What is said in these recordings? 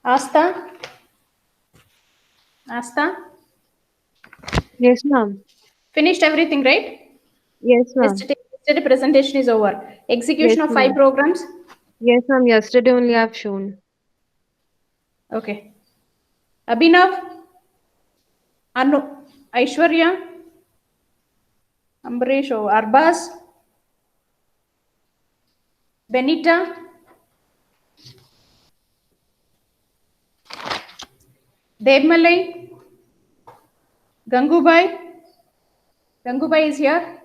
Asta? Asta? Yes, ma'am. Finished everything, right? Yes, ma'am. Yesterday presentation is over. Yes, Execution of 5 ma'am. programs. Yes, ma'am. Yesterday only I've shown. Okay. Abhinav? Anu? Aishwarya? Ambrish? Arbaz? Benita? Devmalai? Gangubai? Gangubai is here.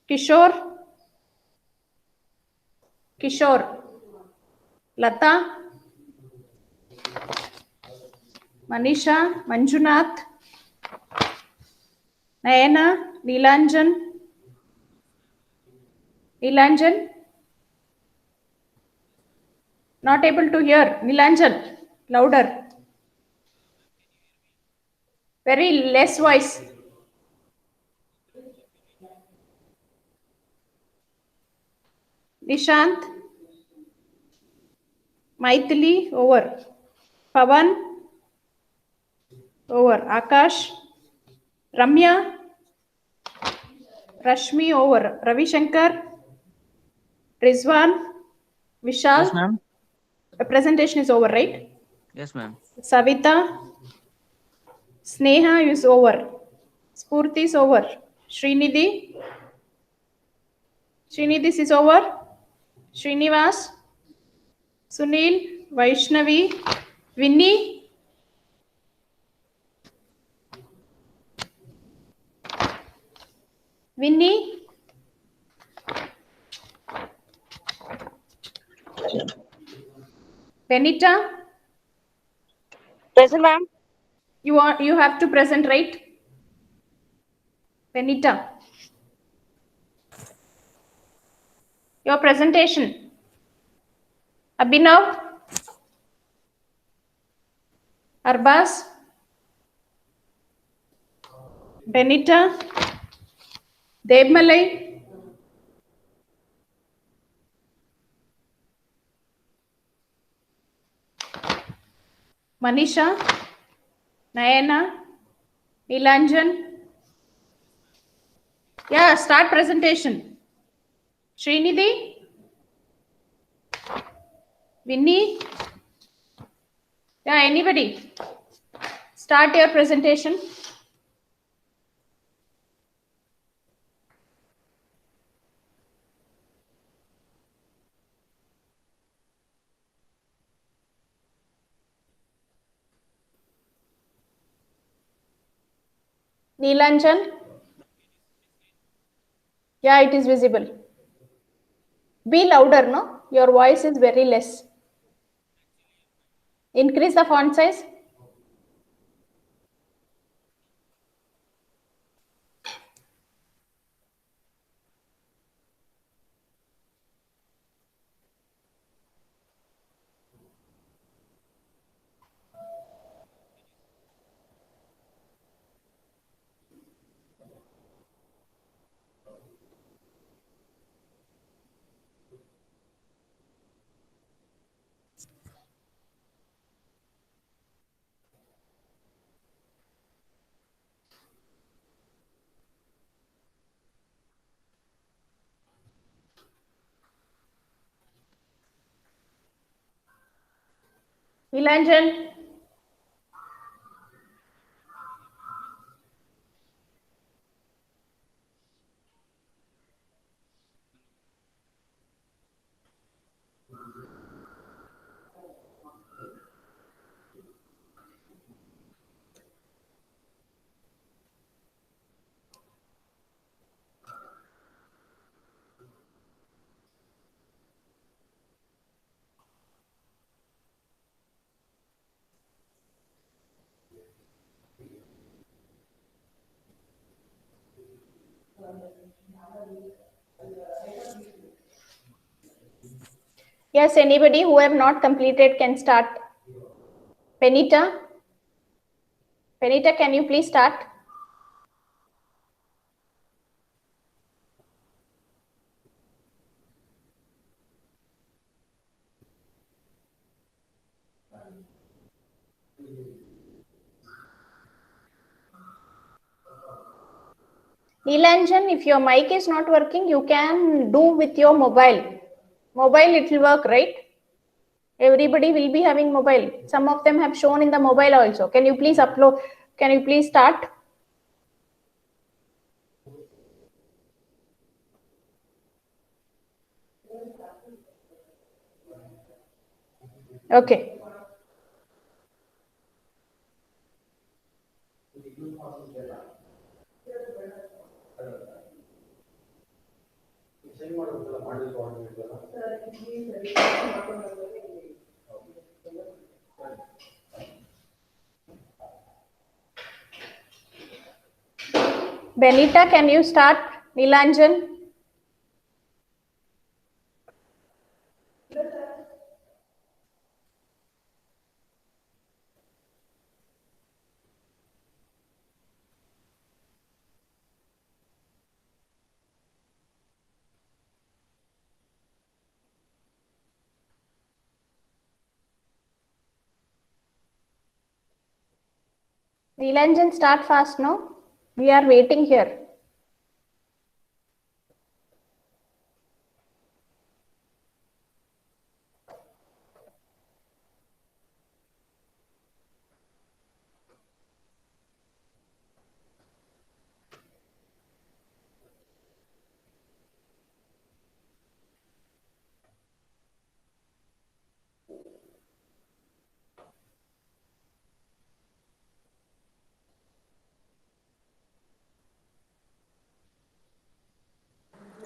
Kishore? Kishore? Lata? Manisha? Manjunath? Nayana? Nilanjan? Nilanjan? Not able to hear. Nilanjan, louder. Very less voice. Nishant? Maithili, over. Pavan? Over. Akash? Ramya? Rashmi, over. Ravi Shankar? Rizwan? Vishal? Yes, ma'am. The presentation is over, right? Yes, ma'am. Savita? Sneha is over. Spurti is over. Srinidhi? Srinidhi is over. Srinivas? Sunil? Vaishnavi? Vinny? Vinny? Benita? Present, ma'am. You have to present, right? Benita. Your presentation. Abhinav? Arbaz? Benita? Devmalai? Manisha? Nayana? Nilanjan? Yeah, start presentation. Srinidhi? Vinny? Yeah, anybody? Start your presentation. Nilanjan? Yeah, it is visible. Be louder, no? Your voice is very less. Increase the font size. Nilanjan? Yes, anybody who have not completed can start. Benita? Benita, can you please start? Nilanjan, if your mic is not working, you can do with your mobile. Mobile, it will work, right? Everybody will be having mobile. Some of them have shown in the mobile also. Can you please upload? Can you please start? Okay. Benita, can you start? Nilanjan? Nilanjan, start fast, no? We are waiting here.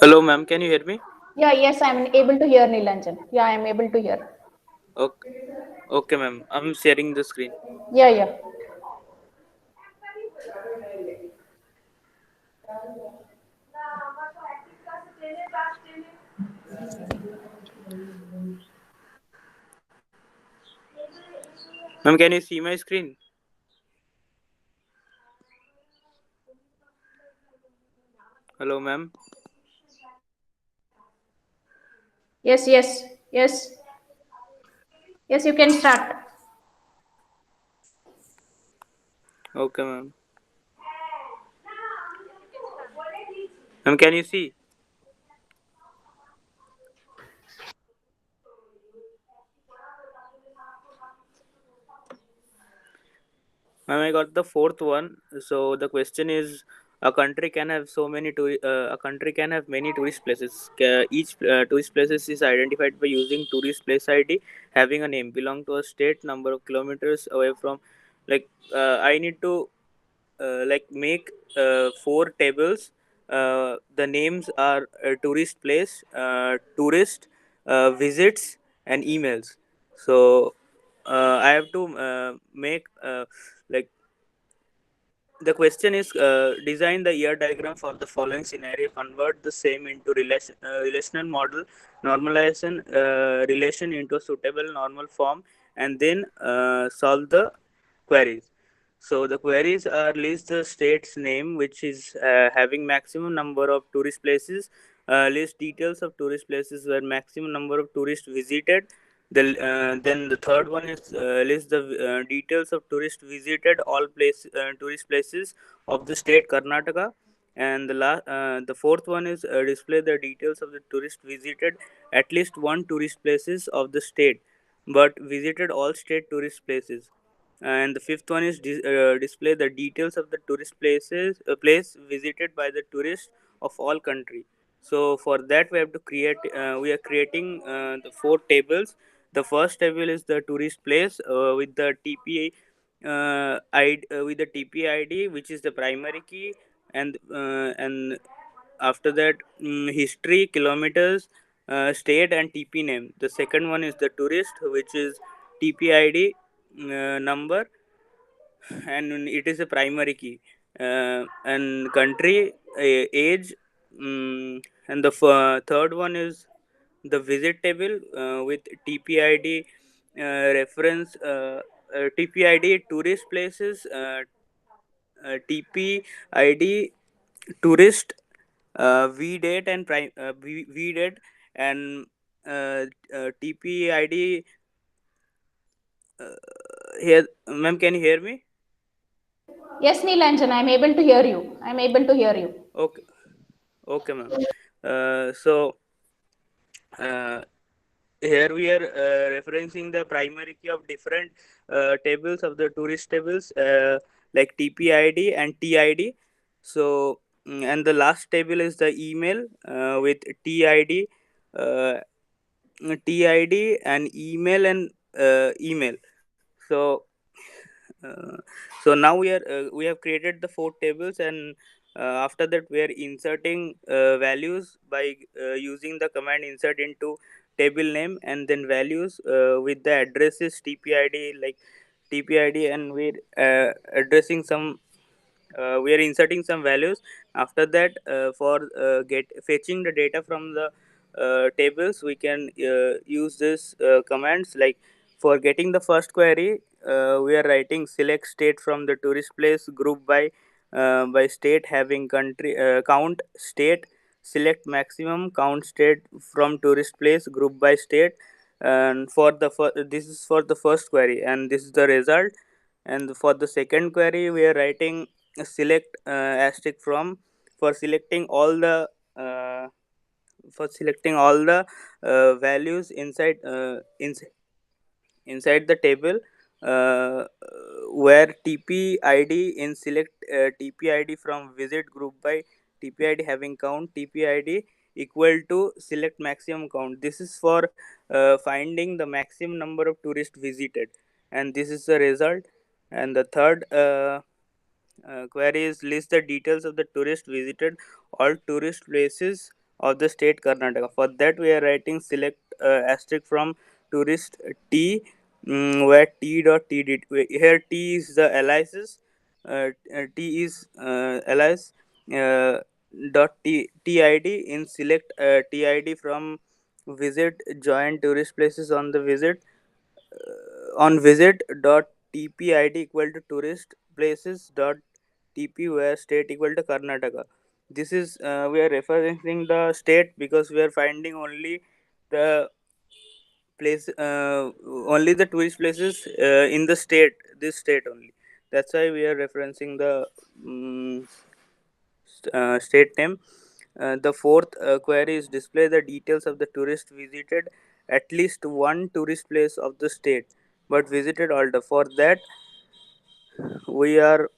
Hello, ma'am. Can you hear me? Yeah, yes, I am able to hear Nilanjan. Yeah, I am able to hear. Okay, okay, ma'am. I'm sharing the screen. Yeah, yeah. Ma'am, can you see my screen? Hello, ma'am. Yes, yes, yes. Yes, you can start. Okay, ma'am. Ma'am, can you see? Ma'am, I got the fourth one. So the question is, a country can have a country can have many tourist places. Each tourist places is identified by using tourist place ID, having a name, belong to a state, number of kilometers away from. I need to make four tables. The names are tourist place, tourist, visits, and emails. So I have to make like the question is, design the ER diagram for the following scenario, convert the same into relational model, normalization relation into a suitable normal form, and then solve the queries. So the queries are list the state's name, which is having maximum number of tourist places, list details of tourist places where maximum number of tourists visited. Then the third one is list the details of tourist visited all tourist places of the state Karnataka, and the fourth one is display the details of the tourist visited at least one tourist places of the state, but visited all state tourist places. And the fifth one is display the details of the tourist place visited by the tourists of all country. So for that we have to create we are creating the four tables. The first table is the tourist place with the TP with the TP ID, which is the primary key, and after that, history, kilometers, state, and TP name. The second one is the tourist, which is TP ID number, and it is a primary key, and country, age, and the third one is the visit table with TPID reference, TPID tourist places, TPID tourist, V date and V date, and TPID here, ma'am, can you hear me? Yes, Neelanjan, I'm able to hear you. I'm able to hear you. Okay, okay, ma'am. So uh, here we are referencing the primary key of different tables of the tourist tables, like TPID and TID. So and the last table is the email with TID, uh, TID and email and email. So uh, so now we have created the four tables, and after that we are inserting values by using the command insert into table name and then values with the addresses TPID, like TPID, and we're addressing some we are inserting some values. After that, for get fetching the data from the tables, we can use this commands, like for getting the first query, we are writing select state from the tourist place group by state having country count state, select maximum count state from tourist place group by state. And for the this is for the first query, and this is the result. And for the second query, we are writing select asterisk from, for selecting all the uh, values inside the table, uh, where TPID in select TPID from visit group by TPID having count TPID equal to select maximum count. This is for finding the maximum number of tourists visited, and this is the result. And the third query is list the details of the tourist visited all tourist places of the state Karnataka. For that, we are writing select asterisk from tourist T, where T dot T did here T is the aliases, T is alias, uh, dot TID in select TID from visit join tourist places on the visit on visit dot TPID equal to tourist places dot TP where state equal to Karnataka. This is we are referencing the state because we are finding the place only the tourist places in the state, this state only. That's why we are referencing the state name. The fourth query is display the details of the tourist visited at least one tourist place of the state but visited all the. For that, we are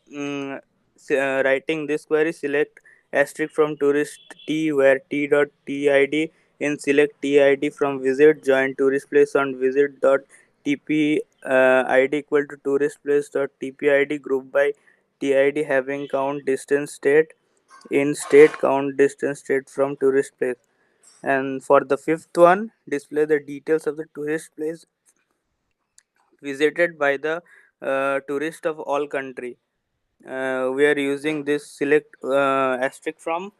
writing this query select asterisk from tourist T where T dot TID in select TID from visit join tourist place on visit dot TP ID equal to tourist place dot TPID group by TID having count distance state in state count distance state from tourist place. And for the fifth one, display the details of the tourist place visited by the tourist of all country. We are using this select asterisk from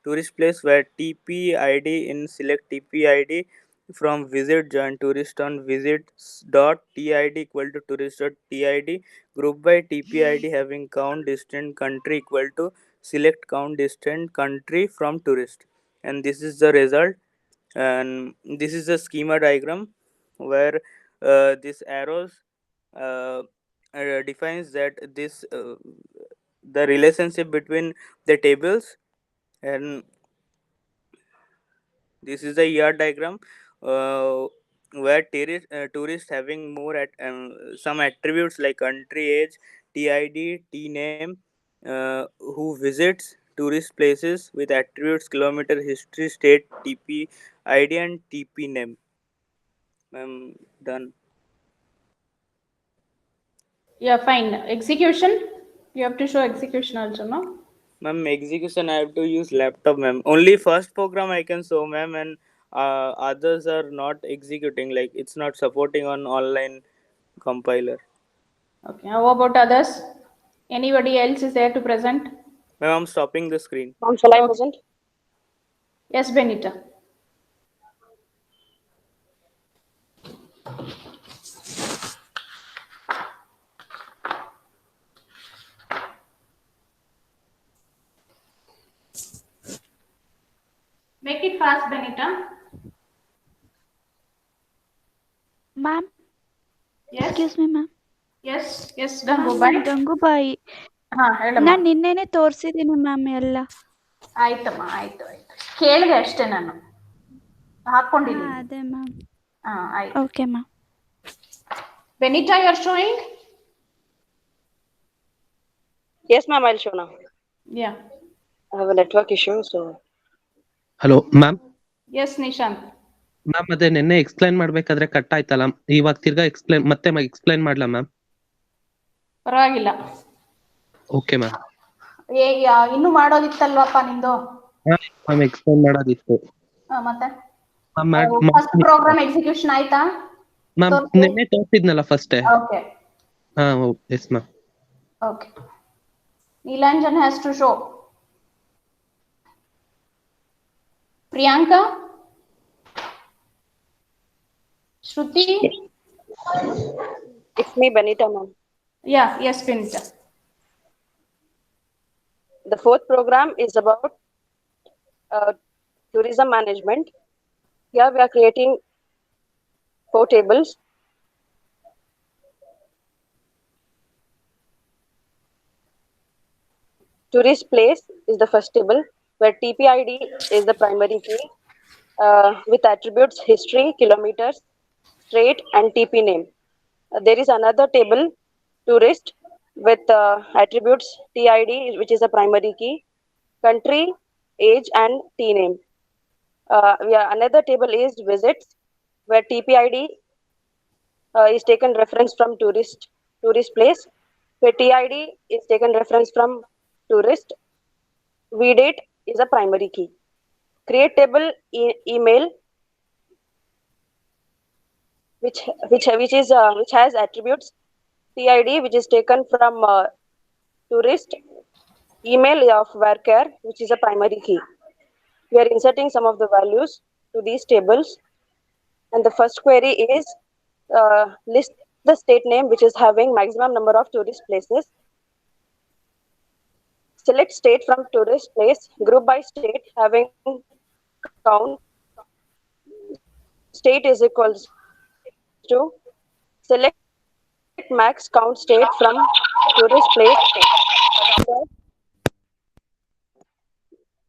tourist place where TPID in select TPID from visit join tourist on visit dot TID equal to tourist dot TID group by TPID having count distant country equal to select count distant country from tourist. And this is the result. And this is the schema diagram where this arrows uh, defines that this the relationship between the tables. And this is the ER diagram where tourists having more at some attributes like country, age, TID, T name, who visits tourist places with attributes kilometer history, state, TP ID, and TP name. I'm done. Yeah, fine. Execution. You have to show execution also, no? Ma'am, execution I have to use laptop, ma'am. Only first program I can show, ma'am, and others are not executing. Like it's not supporting on online compiler. Okay. How about others? Anybody else is there to present? Ma'am, I'm stopping the screen. Ma'am, shall I Okay. present? Yes, Benita. Make it fast, Benita. Ma'am, Yes. Excuse me ma'am. Yes, Gangubai. Ma'am Gangubai, ಹೇಳಮ್ಮ. ನಾನು ನಿನ್ನೆನೆ ತೋರಿಸಿದ್ದೀನಿ ma'am ಎಲ್ಲ. ಆಯ್ತಮ್ಮ, ಆಯ್ತು. ಕೇಳಿದೆ ಅಷ್ಟೇ, ನಾನು ಹಾಕೊಂಡಿದ್ದೀನಿ. ಅದೇ ಮ್ಯಾಮ್. ಆಯ್ತು. Okay ma'am. Benita, you are showing? Yes, ma'am, I'll show now. Yeah. I have a network issue, so. Hello ma'am. Yes, Nishant. Ma'am ಅದೇ ನಿನ್ನೆ ಎಕ್ಸ್ಪ್ಲೈನ್ ಮಾಡ್ಬೇಕಾದ್ರೆ ಕಟ್ ಆಯ್ತಲ್ಲ, ಇವಾಗ ತಿರ್ಗಾ ಮತ್ತೆ ಎಕ್ಸ್ಪ್ಲೈನ್ ಮಾಡ್ಲಾ ಮ್ಯಾಮ್? ಪರವಾಗಿಲ್ಲ. Okay ma'am. ಇನ್ನು ಮಾಡೋದಿತ್ತಲ್ವಪ್ಪ ನಿಂದು? ಮ್ಯಾಮ್ ಎಕ್ಸ್ಪ್ಲೈನ್ ಮಾಡೋದಿತ್ತು. ಮತ್ತೆ ಮ್ಯಾಮ್ ಫಸ್ಟ್ ಪ್ರೋಗ್ರಾಮ್ ಎಕ್ಸಿಕ್ಯೂಷನ್ ಆಯ್ತಾ? ಮ್ಯಾಮ್ ನಿನ್ನೆ ತೋರಿಸಿದ್ನಲ್ಲ first. Okay. Yes ma'am. Okay. Nilanjan has to show. Priyanka? Shruti? It's me, Benita, ma'am. Yeah, yes, Benita. The fourth program is about tourism management. Here we are creating 4 tables. Tourist place is the first table, where TPID is the primary key, with attributes history, kilometers, state, and TP name. There is another table, tourist, with attributes TID, which is a primary key, country, age, and T name. Another table is visits, where TPID is taken reference from tourist place, where TID is taken reference from tourist. VDate is a primary key. Create table email, which has attributes TID, which is taken from tourist, email of WhereCare, which is a primary key. We are inserting some of the values to these tables, and the first query is list the state name which is having maximum number of tourist places. Select state from tourist place, group by state having count. State is equals to select max count state from tourist place.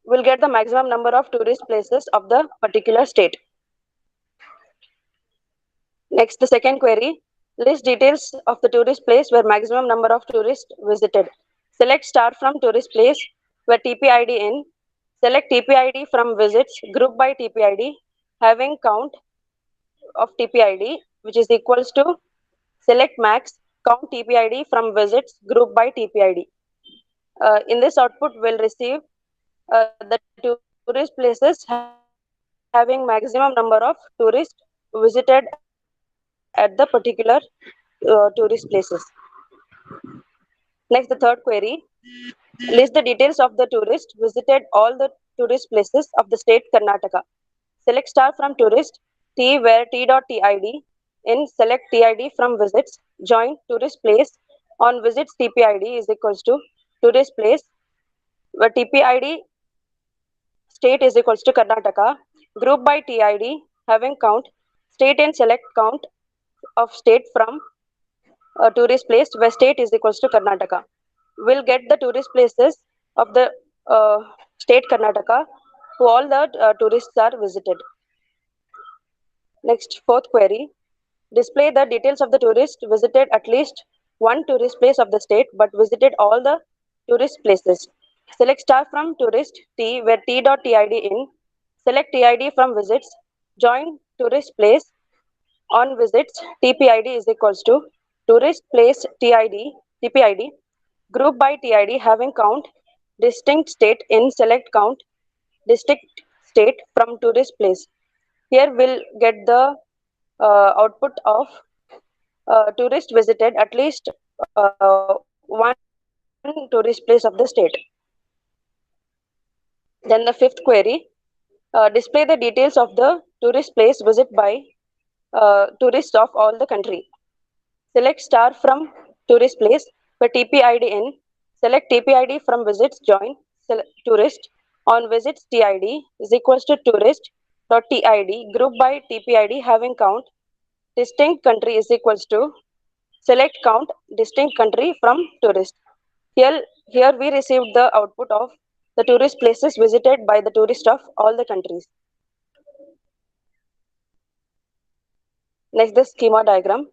Will get the maximum number of tourist places of the particular state. Next, the second query, list details of the tourist place where maximum number of tourists visited. Select star from tourist place where TPID in. Select TPID from visits, group by TPID, having count of TPID, which is equals to select max count TPID from visits, group by TPID. In this output, we'll receive the tourist places having maximum number of tourists visited at the particular tourist places. Next, the third query, list the details of the tourist visited all the tourist places of the state Karnataka. Select star from tourist, T where T.TID in select TID from visits, join tourist place on visits TPID is equals to tourist place where TPID state is equals to Karnataka, group by TID having count, state and select count of state from tourist place where state is equals to Karnataka. We'll get the tourist places of the state Karnataka who all the tourists are visited. Next, fourth query, display the details of the tourist visited at least one tourist place of the state but visited all the tourist places. Select star from tourist T where T.TID in. Select TID from visits. Join tourist place on visits. TPID is equals to tourist place TPID. Group by TID having count. Distinct state in select count. Distinct state from tourist place. Here we'll get the output of tourist visited at least one tourist place of the state. Then the fifth query, display the details of the tourist place visit by tourists of all the country. Select star from tourist place where TPID in. Select TPID from visits, join tourist on visits TID is equals to tourist.TID group by TPID having count. Distinct country is equals to Select count distinct country from tourist. Here we received the output of the tourist places visited by the tourist of all the countries. Next, the schema diagram.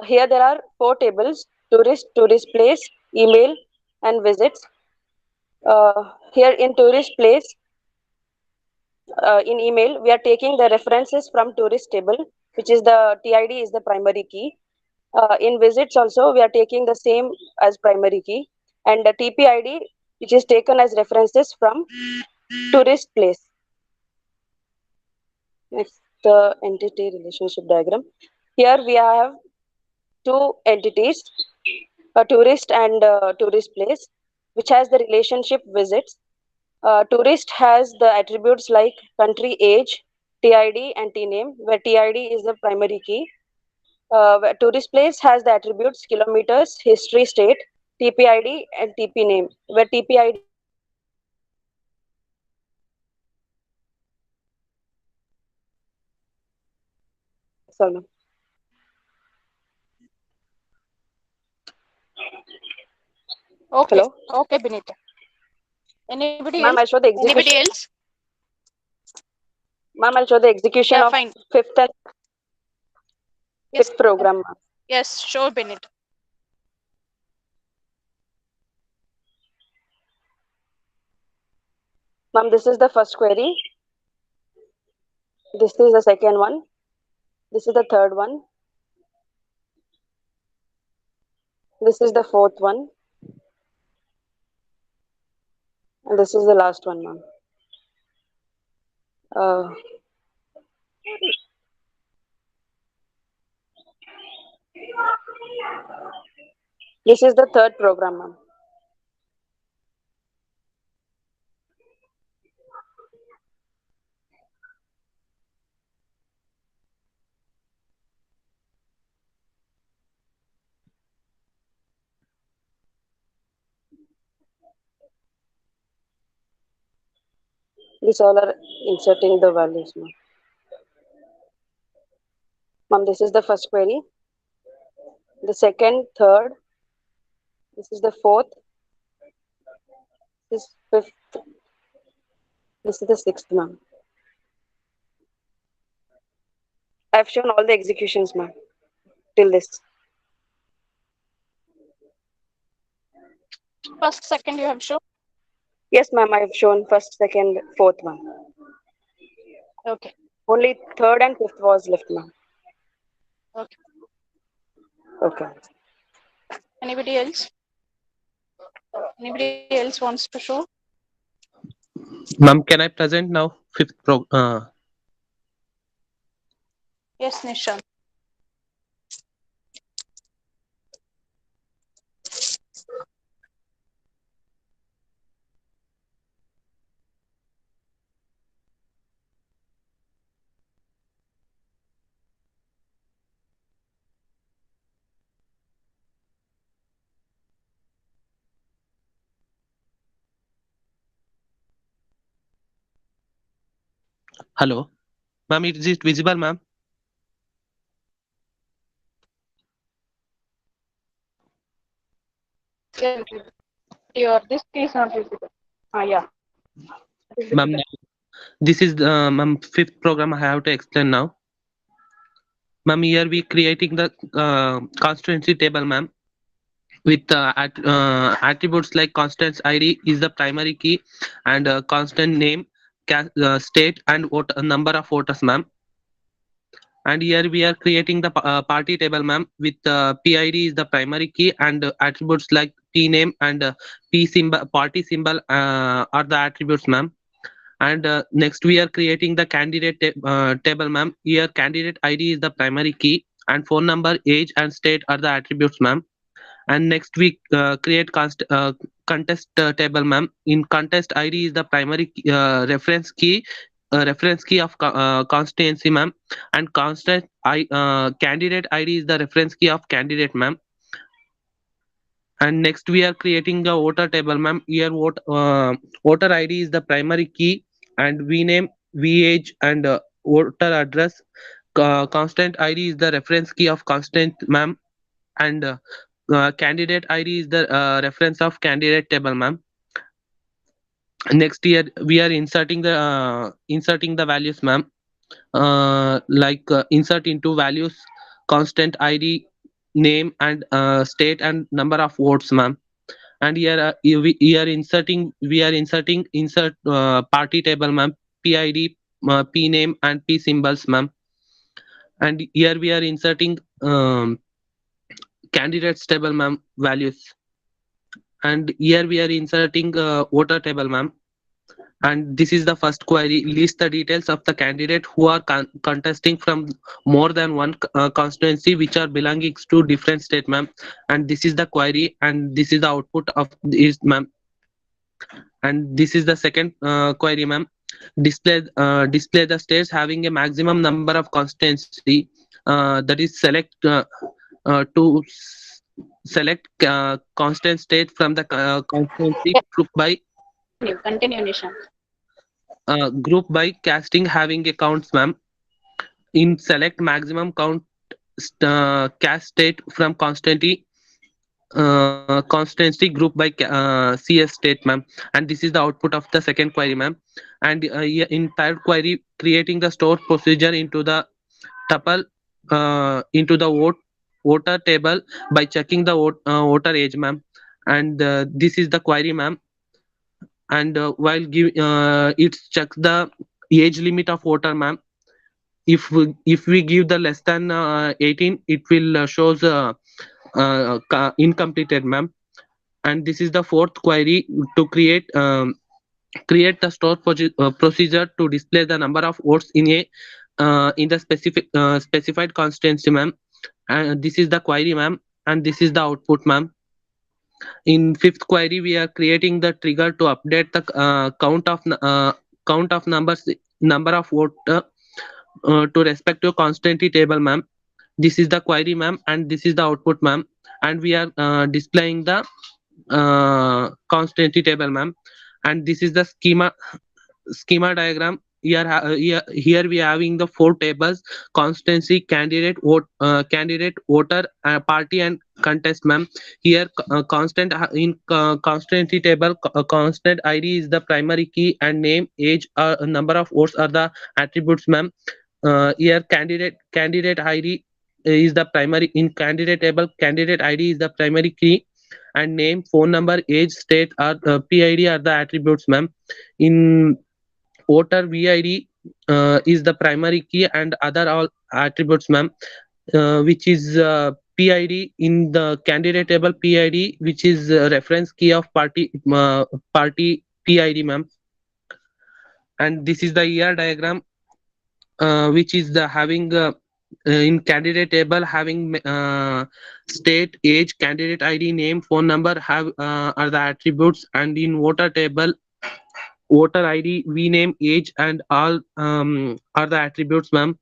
Here there are 4 tables: tourist place, email, and visits. Here in tourist place, in email, we are taking the references from tourist table, which is the TID is the primary key. In visits also, we are taking the same as primary key, and the TPID, which is taken as references from tourist place. Next, the entity relationship diagram. Here we have 2 entities, a tourist and a tourist place, which has the relationship visits. Tourist has the attributes like country, age, TID, and TNAME, where TID is the primary key. Where tourist place has the attributes kilometers, history, state, TPID, and TP name, where TPID is the primary key. Sorry. Okay. Hello, Okay, Benita. Anybody ma'am. else? I'll show the execution. Ma'am, I'll show the execution Yeah, of fine. fifth and Yes. fifth program. Ma'am. Yes, sure, Benita. Ma'am, this is the first query. This is the second one. This is the third one. This is the fourth one. And this is the last one, ma'am. This is the third program, ma'am. These all are inserting the values, ma'am. Ma'am, this is the first query. The second, third. This is the fourth. This is fifth. This is the sixth, ma'am. I've shown all the executions, ma'am, till this. First, second, you have shown. Yes, ma'am, I've shown first, second, fourth, ma'am. Okay. Only third and fifth was left, ma'am. Okay. Okay. Anybody else? Anybody else wants to show? Ma'am, can I present now? Fifth pro. Yes, Nishan. Hello, ma'am. Is it visible, ma'am? Yeah, your this is not visible. Yeah. Ma'am, this is the ma'am fifth program I have to explain now. Ma'am, here we creating the constituency table, ma'am, with attributes like constant ID is the primary key, and constant name, state, and number of voters, ma'am. And here we are creating the party table, ma'am, with PID is the primary key, and attributes like P name and P symbol, party symbol are the attributes, ma'am. And next we are creating the candidate table, ma'am. Here candidate ID is the primary key, and phone number, age, and state are the attributes, ma'am. And next we create contest table, ma'am. In contest ID is the primary reference key of constituency, ma'am. And constant candidate ID is the reference key of candidate, ma'am. And next we are creating the voter table, ma'am. Here voter ID is the primary key, and V name, V age, and voter address. Constant ID is the reference key of constant, ma'am. and candidate ID is the reference of candidate table, ma'am. Next year we are inserting the values, ma'am. Insert into values constant ID, name, and state and number of votes, ma'am. And here we are inserting insert party table, ma'am. PID, P name, and P symbols, ma'am. And here we are inserting candidates table, ma'am, values. And here we are inserting voter table, ma'am. And this is the first query: list the details of the candidate who are contesting from more than one constituency which are belonging to different state, ma'am. And this is the query, and this is the output of this, ma'am. And this is the second query, ma'am. Display the states having a maximum number of constituency, that is select constant state from the constituency Continue, Nisha. group by casting having a counts, ma'am. In select maximum count cast state from constancy group by CS state, ma'am. And this is the output of the second query, ma'am. And in third query, creating the store procedure into the tuple into the voter table by checking the voter age, ma'am. And this is the query, ma'am. And while it checks the age limit of voter, ma'am. If we give the less than 18, it will shows incompleted, ma'am. And this is the fourth query to create the store procedure to display the number of votes in the specified constituency, ma'am. And this is the query, ma'am. And this is the output, ma'am. In fifth query, we are creating the trigger to update the count of number of vote to respective constituency table, ma'am. This is the query, ma'am, and this is the output, ma'am. And we are displaying the constituency table, ma'am. And this is the schema diagram. Here we are having the four tables: constituency, candidate, voter, party, and contest, ma'am. Here constituency table, constant ID is the primary key, and name, age, number of votes are the attributes, ma'am. Here candidate ID is the primary. In candidate table, candidate ID is the primary key, and name, phone number, age, state, or PID are the attributes, ma'am. In voter, VID is the primary key, and other all attributes, ma'am. Which is PID in the candidate table, PID, which is reference key of party PID, ma'am. And this is the ER diagram, which is the having in candidate table having state, age, candidate ID, name, phone number have are the attributes. And in voter table, voter ID, V name, age, and all are the attributes, ma'am.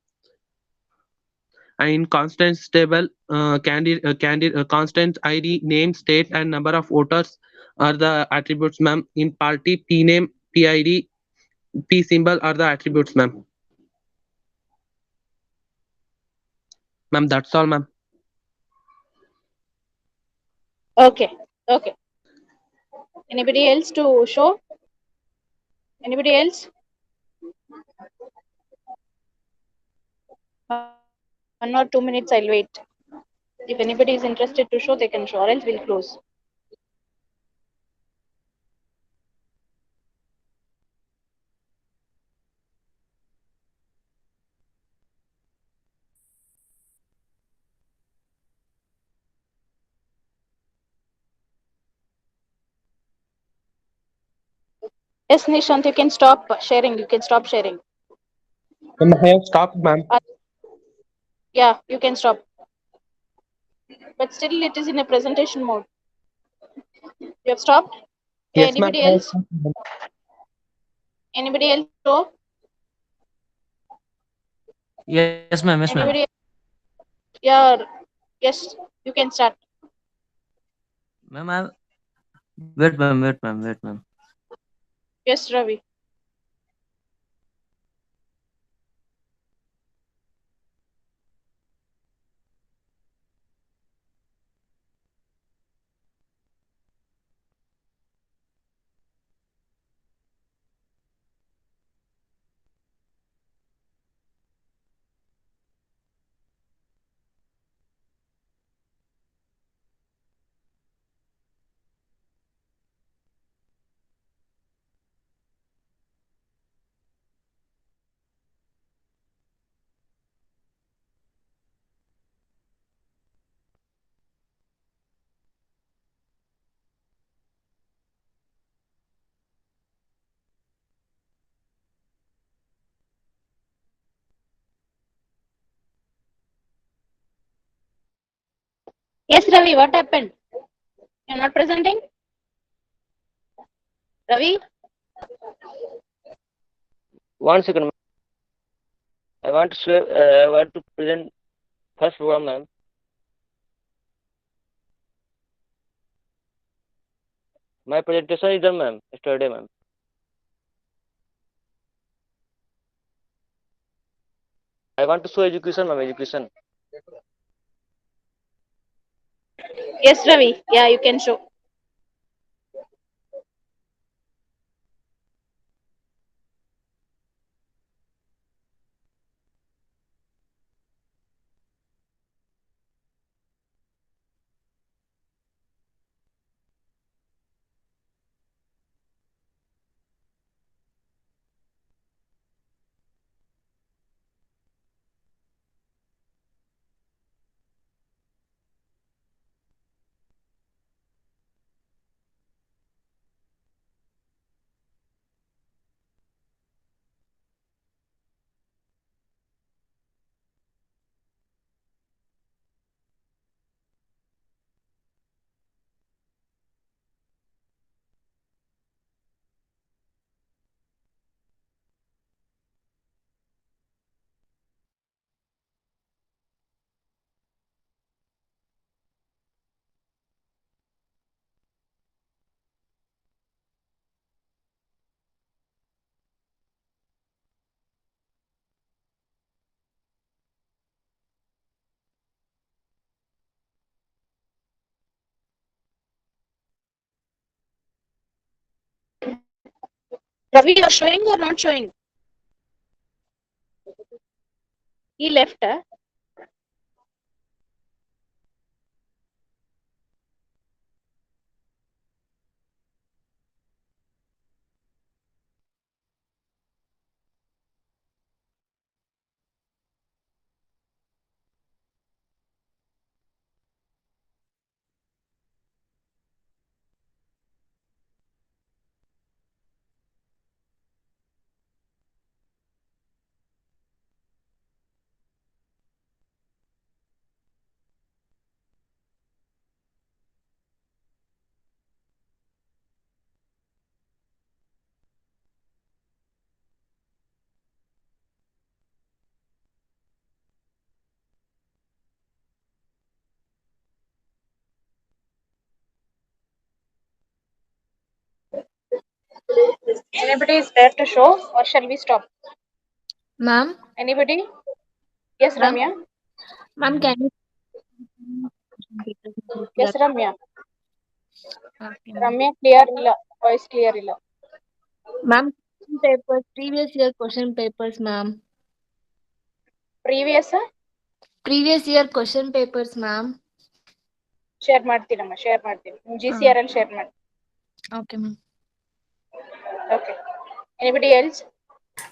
And in constant table, constant ID, name, state, and number of voters are the attributes, ma'am. In party, P name, PID, P symbol are the attributes, ma'am. Ma'am, that's all, ma'am. Okay. Okay. Anybody else to show? Anybody else? 1 or 2 minutes, I'll wait. If anybody is interested to show, they can show, or else we'll close. Yes, Nishant, you can stop sharing. You can stop sharing. Ma'am, I have stopped, ma'am. Yeah, you can stop. But still, it is in a presentation mode. You have stopped? Yeah, Yes, ma'am. anybody else? Anybody else show? Yes, ma'am. Yes, ma'am. Anybody? Yeah. Yes, you can start. Ma'am, wait, ma'am. Wait, ma'am. Wait, ma'am. Yes, Ravi. Yes, Ravi, what happened? You're not presenting? Ravi? One second, ma'am. I want to share, I want to present first program, ma'am. My presentation is done, ma'am. Yesterday, ma'am. I want to show education, ma'am. Education. Yes, Ravi. Yeah, you can show. Ravi, you're showing or not showing? He left, huh? Anybody is there to show or shall we stop? Ma'am, Anybody? Yes, ma'am, Ramya. ma'am, can you? Yes, Ramya. Okay, ma'am. Ramya, clear ಇಲ್ಲ. Voice clear ಇಲ್ಲ. Ma'am, question papers, previous year question papers, ma'am. Previous Previous year question papers, ma'am. share ಮಾಡ್ತೀನಮ್ಮ, share ಮಾಡ್ತೀನಿ. GCR ಅಲ್ಲಿ share ಮಾಡಿ. Okay, ma'am. Okay. Anybody else?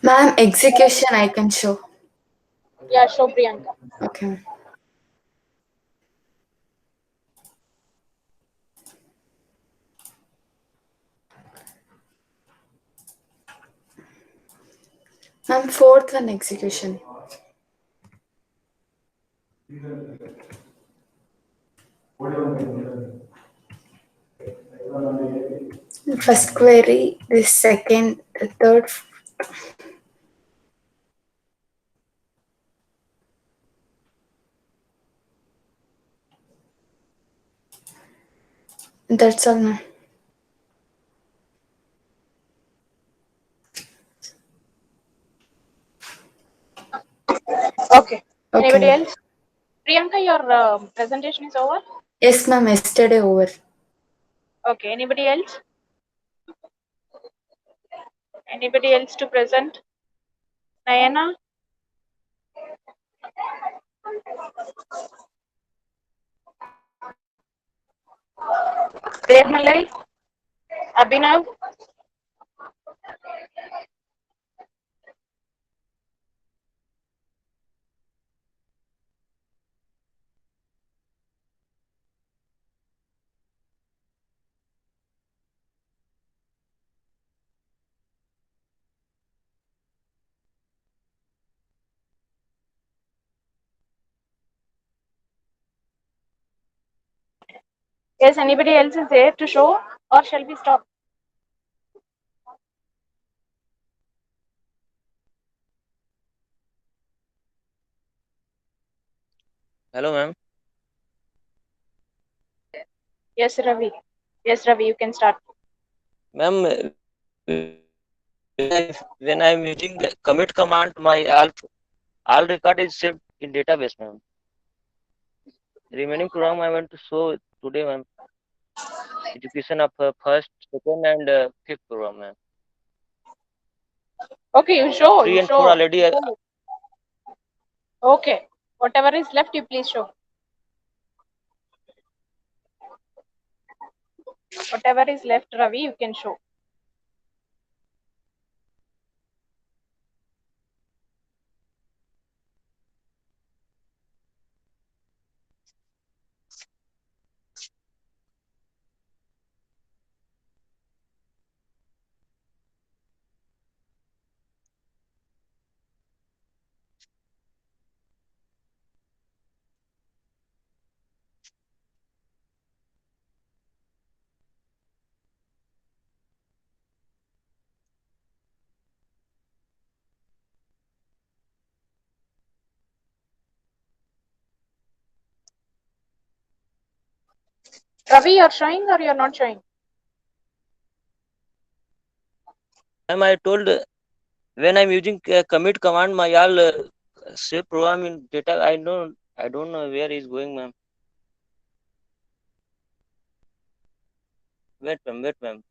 Ma'am, execution I can show. Yeah, show Priyanka. Okay. Ma'am, fourth one execution. First query, the second, the third. That's all, ma'am. Okay. Okay, Anybody ma'am. else? Priyanka, your presentation is over? Yes, ma'am. Yesterday over. Okay. Anybody else? Anybody else to present? Nayana? Malay? Abhinav? Yes, anybody else is there to show, or shall we stop? Hello, ma'am. Yes, Ravi. Yes, Ravi, you can start. Ma'am, when I'm using the commit command, my all record is saved in database, ma'am. Remaining program I want to show today, ma'am. Education of first, second, and fifth program, ma'am. Okay, you show. Three You and four show. already. Okay. Whatever is left, you please show. Whatever is left, Ravi, you can show. Ravi, you're showing or you're not showing? Ma'am, I told when I'm using commit command, my all save program in data. I don't know where is going, ma'am. Wait, ma'am. Wait, ma'am.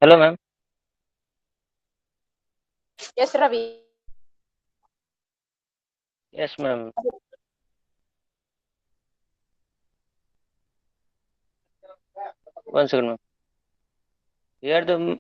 Hello, ma'am. Yes, Ravi. Yes, ma'am. One second, ma'am. Here the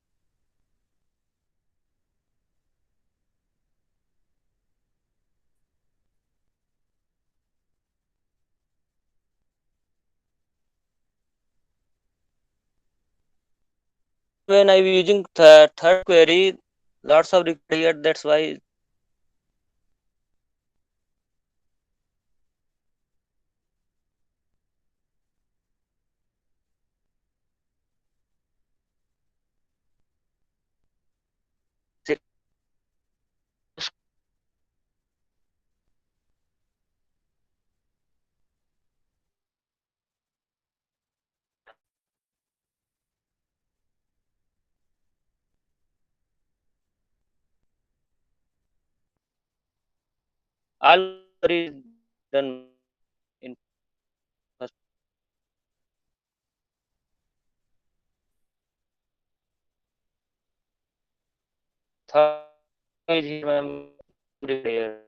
when I'm using third query, lots of record here. That's why. All query done in first. Third is here, ma'am. here.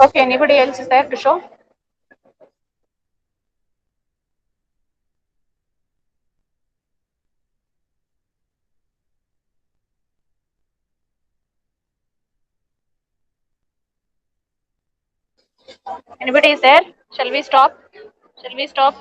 Okay, anybody else is there to show? Anybody is there? Shall we stop? Shall we stop?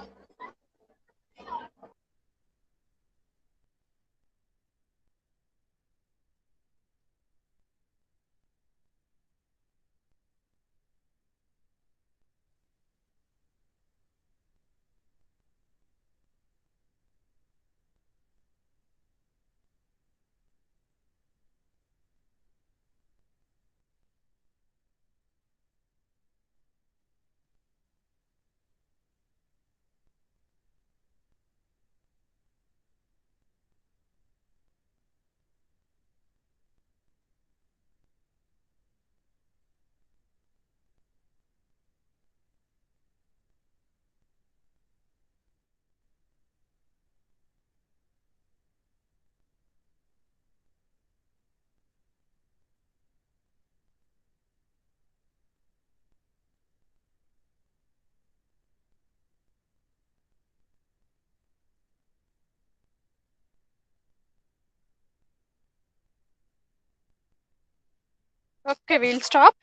Okay, we'll stop.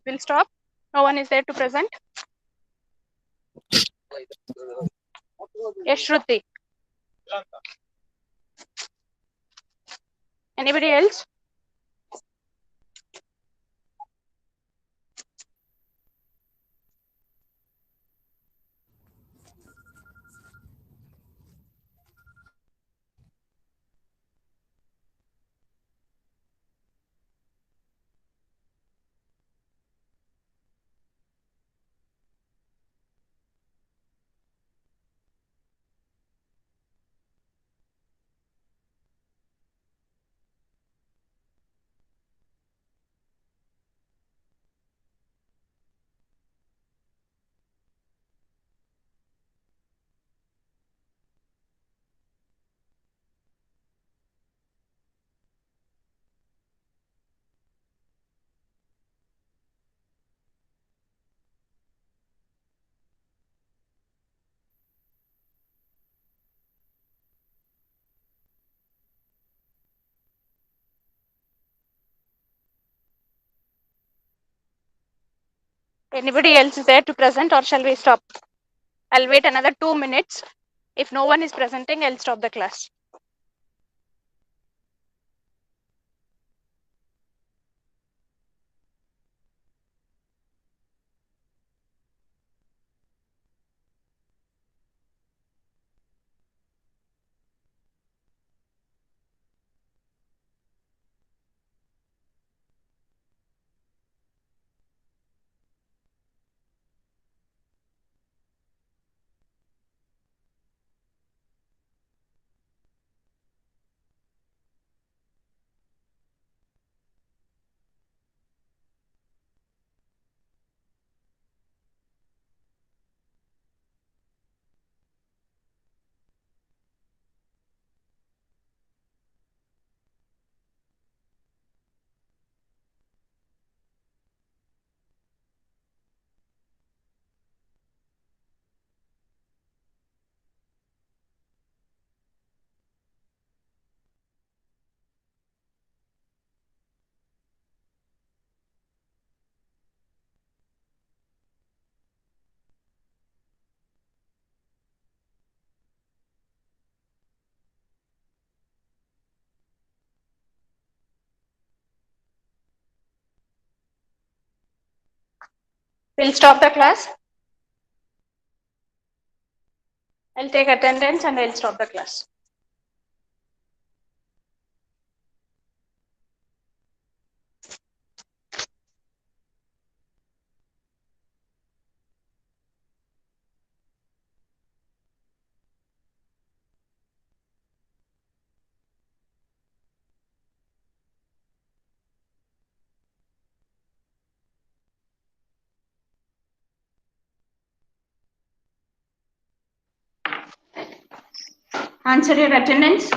We'll stop. No one is there to present. Yes, Shruti. Anybody else? Anybody else is there to present, or shall we stop? I'll wait another 2 minutes. If no one is presenting, I'll stop the class. We'll stop the class. I'll take attendance and I'll stop the class. Answer your attendance.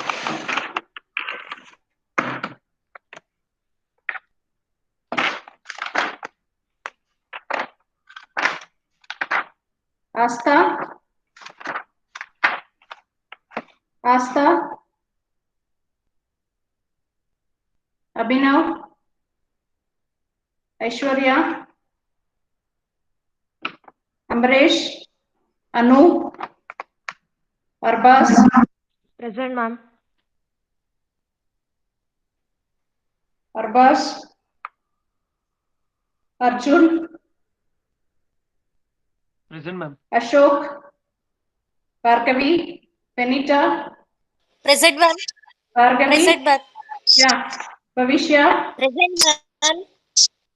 Asta. Abhinav. Aishwarya. Ambaresh. Anu. Arbas. Present, ma'am. Arbas. Arjun. Present, ma'am. Ashok. Bhargavi. Benita. Present, ma'am. Bhargavi. Present, ma'am. Yeah. Bhavishya. Present, ma'am.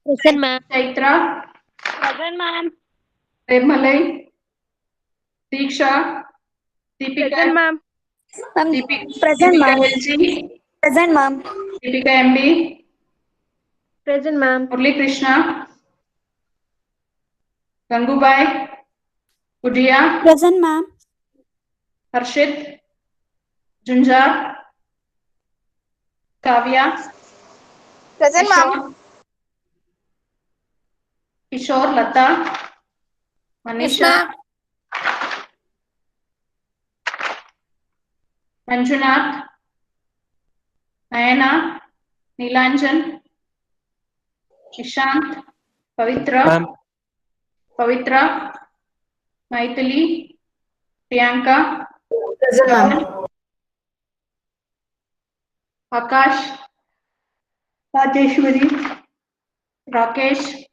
Present, ma'am. Chaitra. Present, ma'am. Premmalai. Diksha. Deepika. Present, ma'am. Present, Deepika ma'am. LG. Present, ma'am. Deepika MB. Present, ma'am. Murli Krishna. Gangubai. Udiya. Present, ma'am. Harshit. Junjar. Kavya. Present, Kishore. Kishore. Lata. Yes, Manisha. ma'am. Manjunath. Nayana. Nilanjan. Ishant. Pavitra. Ma'am. Pavitra. Maithili. Priyanka. Present, ma'am. Akash. Rajeshwari. Rakesh.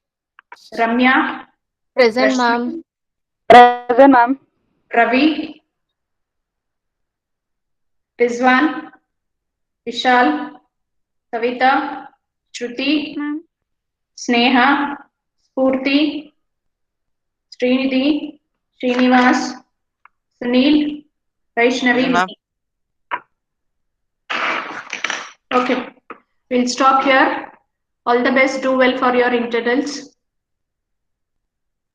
Ramya. Present, Rashmi. ma'am. Present, ma'am. Ravi. Rizwan. Vishal. Savita. Shruti. Ma'am. Sneha. Spurti. Srinidhi. Srinivas. Sunil. Vaishnavi. Present, ma'am. Okay. We'll stop here. All the best. Do well for your internals.